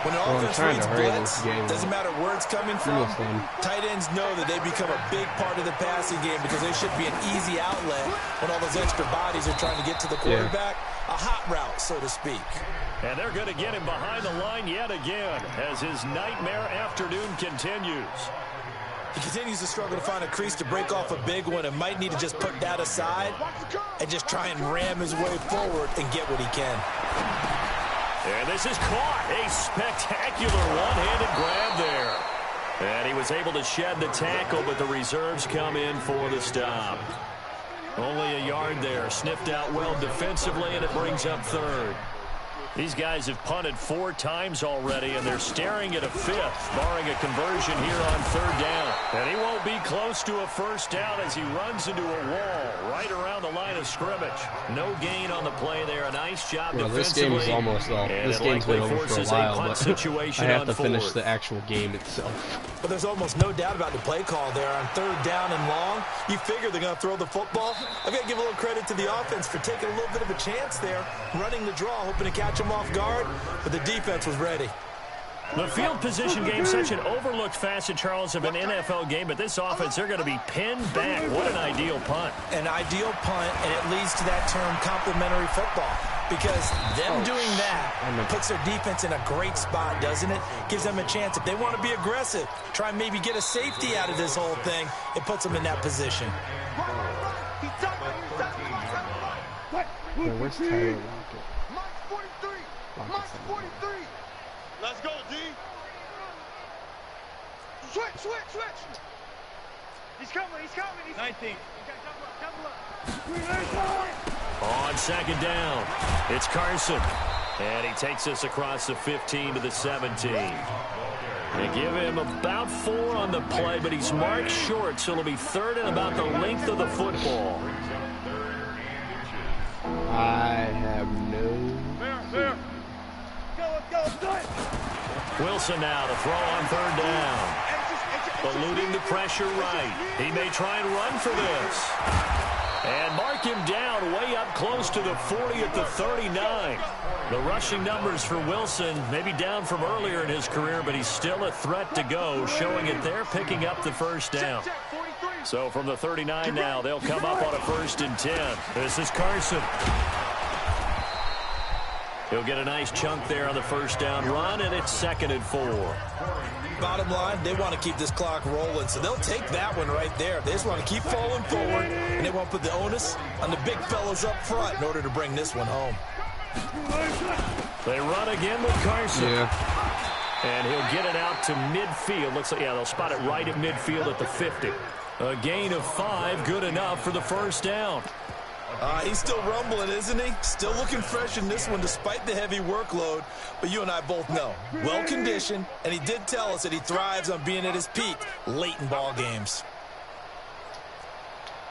When an offense reads blitz, doesn't matter where it's coming from, tight ends know that they become a big part of the passing game because they should be an easy outlet when all those extra bodies are trying to get to the quarterback. A hot route, so to speak. And they're going to get him behind the line yet again as his nightmare afternoon continues. He continues to struggle to find a crease to break off a big one and might need to just put that aside and just try and ram his way forward and get what he can. And this is caught. A spectacular one-handed grab there. And he was able to shed the tackle, but the reserves come in for the stop. Only a yard there. Sniffed out well defensively, and it brings up third. These guys have punted 4 times already, and they're staring at a 5th, barring a conversion here on 3rd down. And he won't be close to a first down as he runs into a wall right around the line of scrimmage. No gain on the play there. A nice job defensively. This game is almost all. This game's been over for a while, but I have to finish the actual game itself. But there's almost no doubt about the play call there on 3rd down and long. You figure they're going to throw the football. I've got to give a little credit to the offense for taking a little bit of a chance there, running the draw, hoping to catch him off guard, but the defense was ready. The field position game, such an overlooked facet, Charles, of an NFL game, but this offense, they're going to be pinned back. What an ideal punt. An ideal punt, and it leads to that term complementary football, because them doing that puts their defense in a great spot, doesn't it? Gives them a chance. If they want to be aggressive, try and maybe get a safety out of this whole thing, it puts them in that position. Where's Tyler Lockett? Mark 43. Let's go, D. Switch. He's coming. 19. On 2nd down, it's Carson. And he takes us across the 15 to the 17. They give him about 4 on the play, but he's marked short, so it'll be 3rd and about the length of the football. I have no... Fair. Wilson now to throw on 3rd down. Eluding the pressure right. He may try and run for this. And mark him down way up close to the 40 at the 39. The rushing numbers for Wilson maybe down from earlier in his career, but he's still a threat to go, showing it there, picking up the first down. So from the 39 now, they'll come up on a 1st and 10. This is Carson. He'll get a nice chunk there on the 1st down run, and it's 2nd and 4. Bottom line, they want to keep this clock rolling, so they'll take that one right there. They just want to keep falling forward, and they won't put the onus on the big fellas up front in order to bring this one home. They run again with Carson. Yeah. And he'll get it out to midfield. Looks like, they'll spot it right at midfield at the 50. A gain of 5, good enough for the 1st down. He's still rumbling, isn't he? Still looking fresh in this one despite the heavy workload. But you and I both know, well-conditioned, and he did tell us that he thrives on being at his peak late in ball games.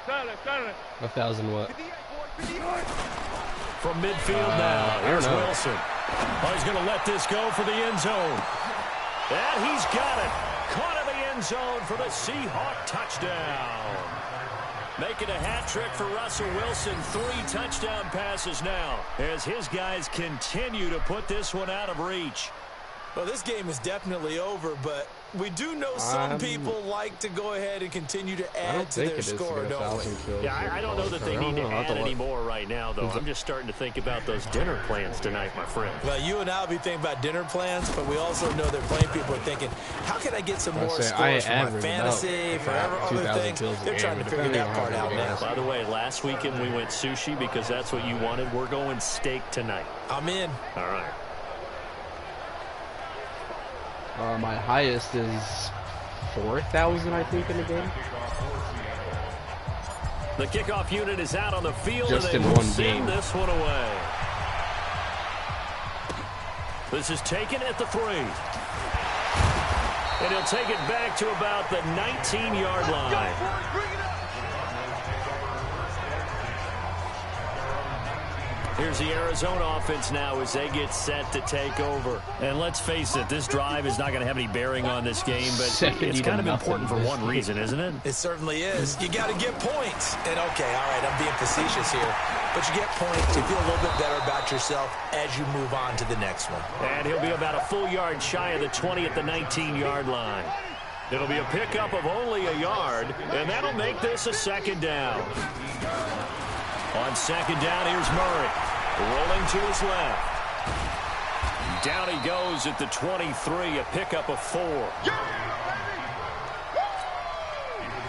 1,000 what? From midfield now, here's Wilson. Oh, he's going to let this go for the end zone. And he's got it. Caught in the end zone for the Seahawk touchdown. Making a hat trick for Russell Wilson. 3 touchdown passes now as his guys continue to put this one out of reach. Well, this game is definitely over, but we do know some people like to go ahead and continue to add to their score, don't we? Yeah, I don't know that they need to add any more right now, though. I'm just starting to think about those dinner plans tonight, my friend. Well, you and I will be thinking about dinner plans, but we also know that plenty of people are thinking, how can I get some more scores for my fantasy, for other things? They're trying to figure that part out now. By the way, last weekend we went sushi because that's what you wanted. We're going steak tonight. I'm in. All right. My highest is 4,000, I think, in the game. The kickoff unit is out on the field, just and in one game. This one away. This is taken at the 3. And he'll take it back to about the 19-yard line. Here's the Arizona offense now as they get set to take over. And let's face it, this drive is not going to have any bearing on this game, but it's kind of important for one reason, isn't it? It certainly is. You got to get points. And, okay, all right, I'm being facetious here. But you get points, you feel a little bit better about yourself as you move on to the next one. And he'll be about a full yard shy of the 20 at the 19-yard line. It'll be a pickup of only a yard, and that'll make this a 2nd down. On 2nd down, here's Murray. Rolling to his left. Down he goes at the 23, a pickup of 4.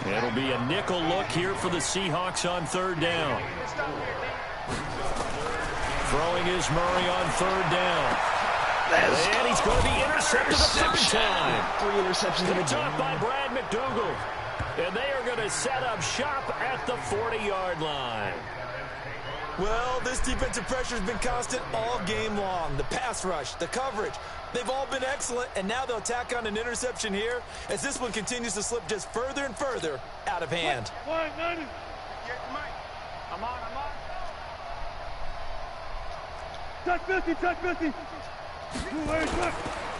It'll be a nickel look here for the Seahawks on third down. Throwing is Murray on third down. And he's going to be intercepted the third time. 3 interceptions. Picked off by Brad McDougal. And they are going to set up shop at the 40-yard line. Well, this defensive pressure has been constant all game long. The pass rush, the coverage, they've all been excellent, and now they'll tack on an interception here as this one continues to slip just further and further out of hand. I'm on. Touch 50, touch 50.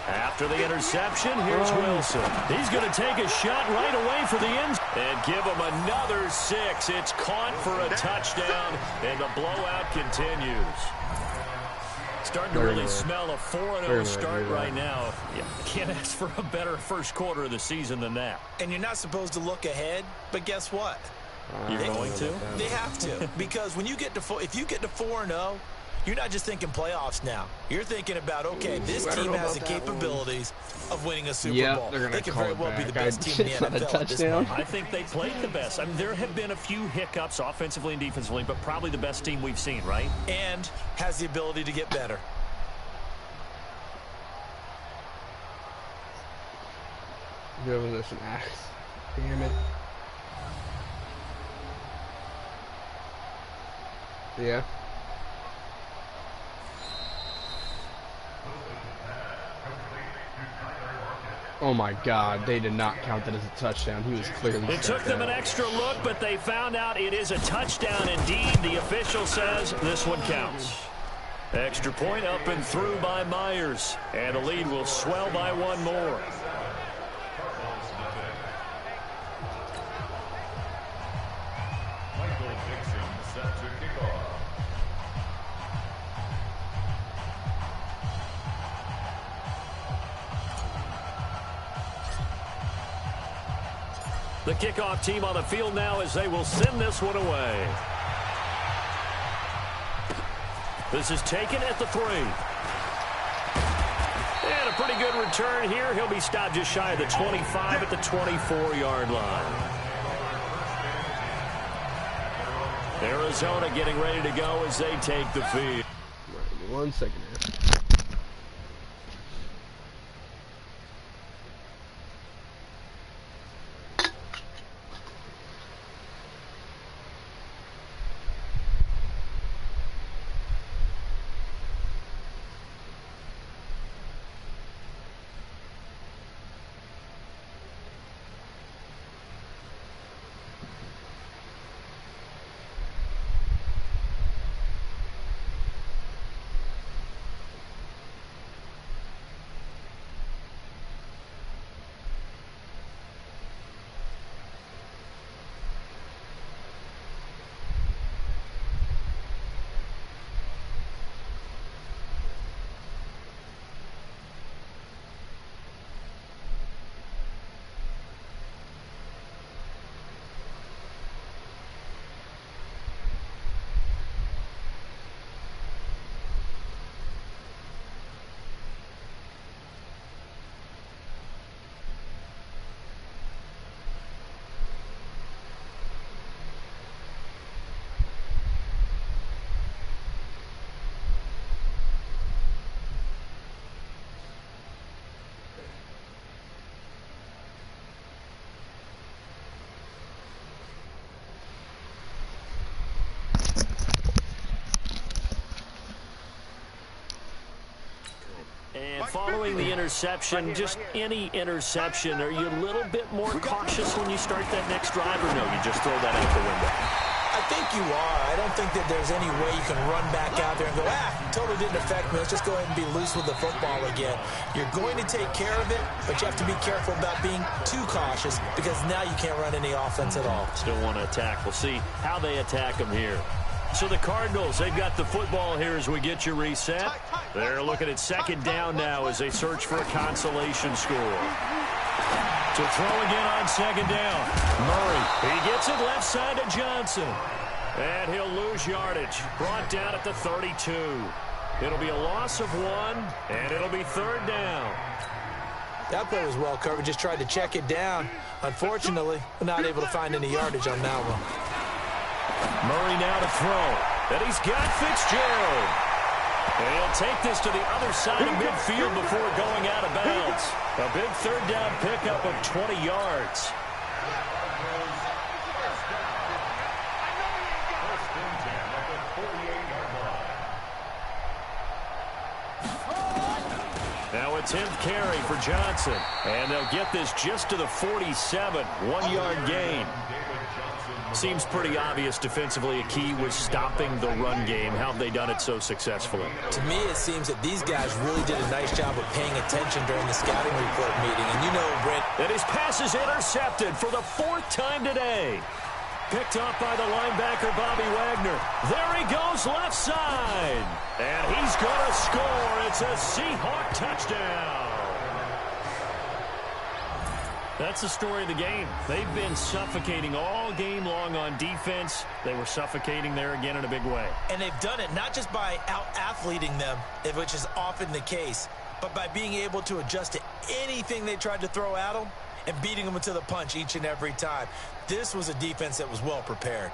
After the interception, here's Wilson. He's going to take a shot right away for the end and give him another 6. It's caught for a touchdown, and the blowout continues. Starting to really smell a 4-0 start right now. You can't ask for a better first quarter of the season than that. And you're not supposed to look ahead, but guess what? You're going to? They have to, because when you get to if you get to 4-0, you're not just thinking playoffs now. You're thinking about, okay, this team has the capabilities of winning a Super Bowl. They can very well be the best team in the NFL at this point. I think they played the best. I mean, there have been a few hiccups offensively and defensively, but probably the best team we've seen, right? And has the ability to get better. Giving this an axe. Damn it. Yeah. Oh my God, they did not count that as a touchdown. He was clearly It took them an extra look, but they found out it is a touchdown indeed. The official says this one counts. Extra point up and through by Myers, and the lead will swell by 1 more. The kickoff team on the field now as they will send this one away. This is taken at the 3. And a pretty good return here. He'll be stopped just shy of the 25 at the 24-yard line. Arizona getting ready to go as they take the field. Right, 1 second here. And following the interception, just any interception, are you a little bit more cautious when you start that next drive, or no, you just throw that out the window? I think you are. I don't think that there's any way you can run back out there and go, totally didn't affect me. Let's just go ahead and be loose with the football again. You're going to take care of it, but you have to be careful about being too cautious because now you can't run any offense at all. Still want to attack. We'll see how they attack them here. So the Cardinals, they've got the football here as we get you reset. They're looking at second down now as they search for a consolation score. To throw again on second down. Murray, he gets it left side to Johnson. And he'll lose yardage. Brought down at the 32. It'll be a loss of 1, and it'll be third down. That play was well covered. Just tried to check it down. Unfortunately, we're not able to find any yardage on that one. Murray now to throw. And he's got Fitzgerald. And he'll take this to the other side of midfield before going out of bounds. A big third down pickup of 20 yards. Now a 10th carry for Johnson. And they'll get this just to the 47. 1-yard gain. Seems pretty obvious defensively. A key was stopping the run game. How have they done it so successfully? To me, it seems that these guys really did a nice job of paying attention during the scouting report meeting. And you know, Brent, and his pass is intercepted for the 4th time today. Picked up by the linebacker, Bobby Wagner. There he goes, left side. And he's going to score. It's a Seahawk touchdown. That's the story of the game. They've been suffocating all game long on defense. They were suffocating there again in a big way. And they've done it not just by out-athleting them, which is often the case, but by being able to adjust to anything they tried to throw at them and beating them to the punch each and every time. This was a defense that was well prepared.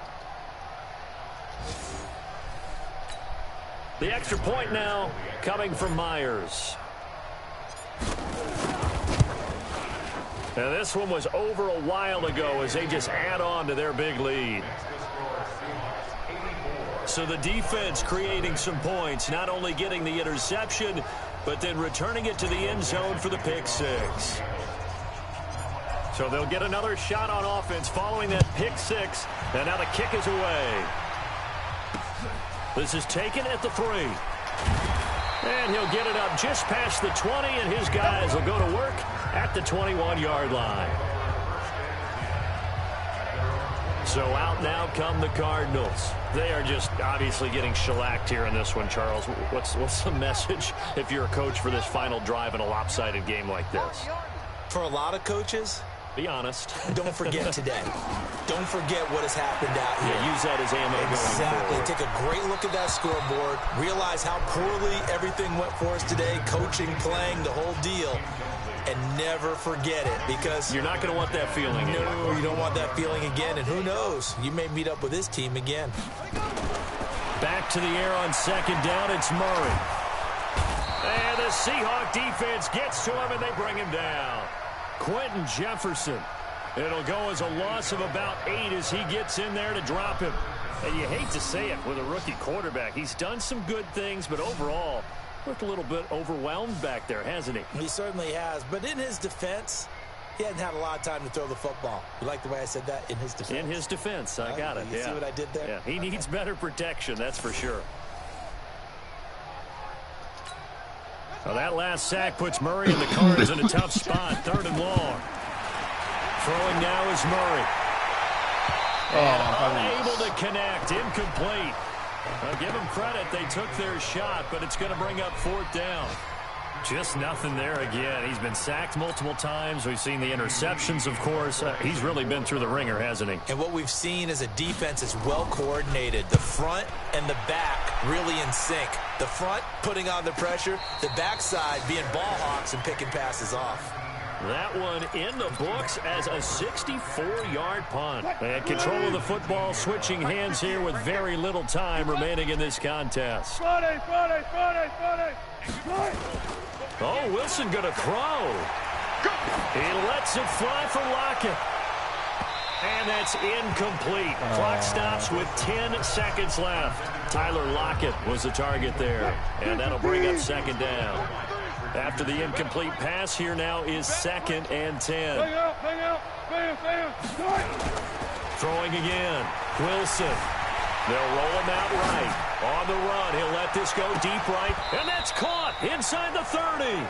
The extra point now coming from Myers. Now this one was over a while ago as they just add on to their big lead. So the defense creating some points, not only getting the interception, but then returning it to the end zone for the pick six. So they'll get another shot on offense following that pick six. And now the kick is away. This is taken at the 3. And he'll get it up just past the 20, and his guys will go to work at the 21-yard line. So out now come the Cardinals. They are just obviously getting shellacked here in this one, Charles. What's the message if you're a coach for this final drive in a lopsided game like this? For a lot of coaches, be honest. Don't forget today. Don't forget what has happened out here. Yeah, use that as ammo. Exactly. Take a great look at that scoreboard. Realize how poorly everything went for us today. Coaching, playing, the whole deal. And never forget it, because you're not going to want that feeling. No, you don't want that feeling again. And who knows? You may meet up with this team again. Back to the air on second down. It's Murray. And the Seahawk defense gets to him, and they bring him down. Quentin Jefferson. It'll go as a loss of about 8 as he gets in there to drop him. And you hate to say it with a rookie quarterback. He's done some good things, but overall, looked a little bit overwhelmed back there, hasn't he? He certainly has. But in his defense, he hadn't had a lot of time to throw the football. You like the way I said that? In his defense. In his defense. I got it. You see what I did there? Yeah. He needs better protection, that's for sure. Well, that last sack puts Murray and the Cards in a tough spot. 3rd and long. Throwing now is Murray. And unable to connect. Incomplete. Well, give them credit. They took their shot, but it's going to bring up 4th down. Just nothing there again. He's been sacked multiple times. We've seen the interceptions, of course. He's really been through the ringer, hasn't he? And what we've seen is a defense is well coordinated. The front and the back really in sync. The front putting on the pressure. The backside being ball hawks and picking passes off. That one in the books as a 64-yard punt. And control of the football, switching hands here with very little time remaining in this contest. Friday. Oh, Wilson going to throw. He lets it fly for Lockett. And that's incomplete. Clock stops with 10 seconds left. Tyler Lockett was the target there. And that'll bring up 2nd down. After the incomplete pass, here now is 2nd and 10. Hang out. Throwing again. Wilson. They'll roll him out right. On the run, he'll let this go deep right. And that's caught inside the 30.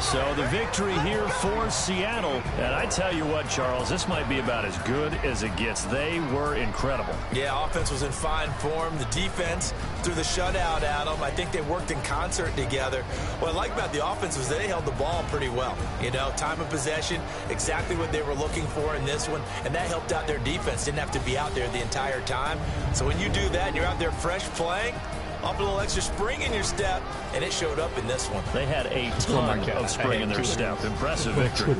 So the victory here for Seattle. And I tell you what, Charles, this might be about as good as it gets. They were incredible. Yeah, offense was in fine form. The defense threw the shutout at them. I think they worked in concert together. What I like about the offense was they held the ball pretty well. You know, time of possession, exactly what they were looking for in this one. And that helped out their defense. Didn't have to be out there the entire time. So when you do that and you're out there fresh playing, Up a little extra spring in your step, and it showed up in this one. They had a ton of spring in their step. Impressive victory.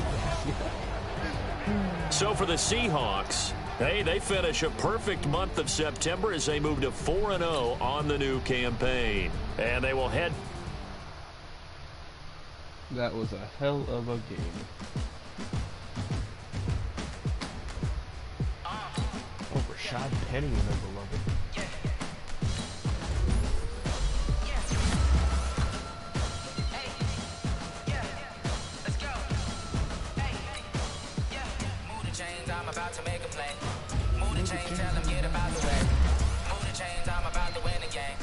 So for the Seahawks, hey, they finish a perfect month of September as they move to 4-0 on the new campaign. And they will head. That was a hell of a game. Oh, Rashad Penny and their beloved. I'm about to make a play. Move the chains, tell them get about the way. Move the chains, I'm about to win the game.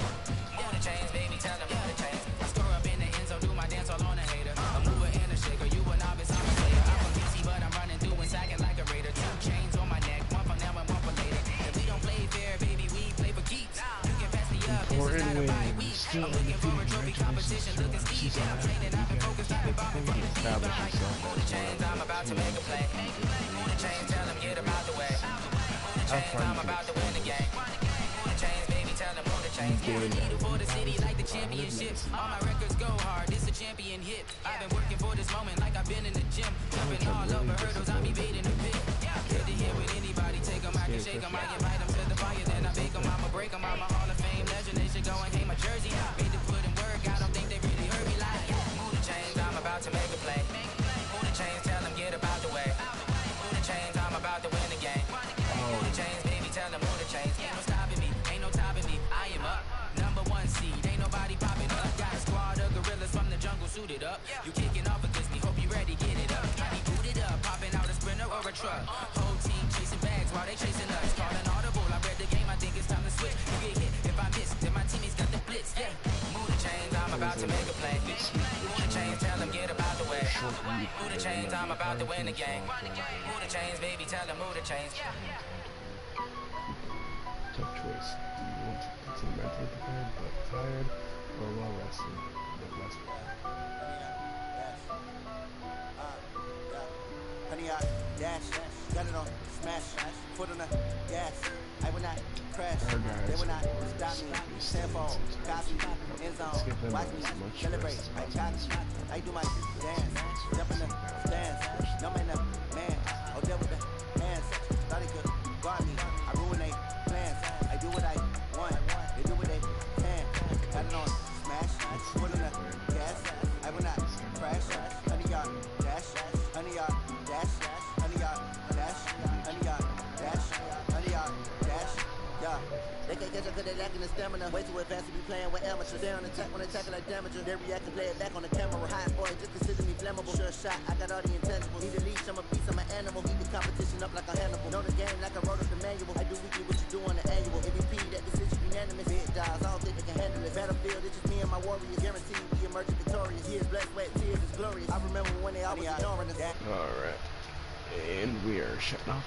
Move the chains, baby, tell them move the chains. I score up in the end zone, do my dance all on a hater. A mover and a shaker, you a novice, I'm a player. I'm from DC, but I'm running through and sagging like a raider. 2 chains on my neck, one for now and one for later. If we don't play fair, baby, we play for keeps. You can pass me up, this is not a bye week. I'm looking for a trophy competition, looking steep. Yeah, I'm training, I've been focused, I've been bombing from the deep. Move the chains, I'm about to make a play. Move the chains, tell them get about the way. Move the chains, I'm about to win the game. Move the chains, baby, tell them move the chains. Needle for the city like the championships. All my records go hard, this a champion hit. I've been working for this moment like I've been in the gym. Jumping all over hurdles, I'm evading the pit. Good to hear with anybody, take them, I can shake them, I invite them to the fire, then I bake them, I'ma break them, I'm a Hall of Fame legend, they should go and hang my jersey. Made to put in work, I don't think they really heard me like. Move the chains, I'm about to make a play. Move the chains, tell them get about the way. Move the chains, I'm about to win the game. Move the chains, baby, tell them move the chains. Ain't no stopping me, ain't no topping me, I am up. #1 seed, ain't nobody popping up. Got a squad of gorillas from the jungle suited up. You kicking off against me, hope you ready, get it up. Got me booted up, popping out a sprinter or a truck. Whole team chasing bags while they chasing us. Calling audible, I read the game, I think it's time to switch. You get hit if I miss, then my teammates got the blitz. Yeah, move the chains, I'm about to make a play. Move the chains, tell them get about the way. Move the chains, I'm about to win the game. Move the chains, baby, tell them move the chains. Tough choice. Do you want to continue mentally prepared but tired, or well rested but less Honey, I dash, got it on, smash, foot on the gas. I will not crash, they will not stop me. Tenfold, copy, end zone, watch me celebrate. I got you, I do my dance, jump in the stands, numb in the man. Oh, there with the hands, thought they could guard me. I ruin they plans, I do what I want, they do what they can. Got it on, smash, foot on the gas. I will not crash, honey, y'all dash, honey, y'all dash, honey, y'all dash, honey, y'all dash, honey, y'all dash. Yeah, they can't catch up cause they lacking the stamina. Way too advanced to be playing with amateurs. They're on attack when they tackle like damager. They react and play it back on the camera. High boy, just consider me flammable. Sure shot, I got all the intangibles. Need a leash, I'm a beast, I'm an animal. Heat the competition up like a Hannibal. Know the game like I wrote up the manual. I do weekly what you do on the annual. MVP, that decision unanimous. Big dials, I don't think they can handle it. Battlefield, it's just me and my warriors. Guaranteed we emerging victorious. Years, blood, sweat, tears, it's glorious. I remember when they always ignoring us. Alright. And we are shutting off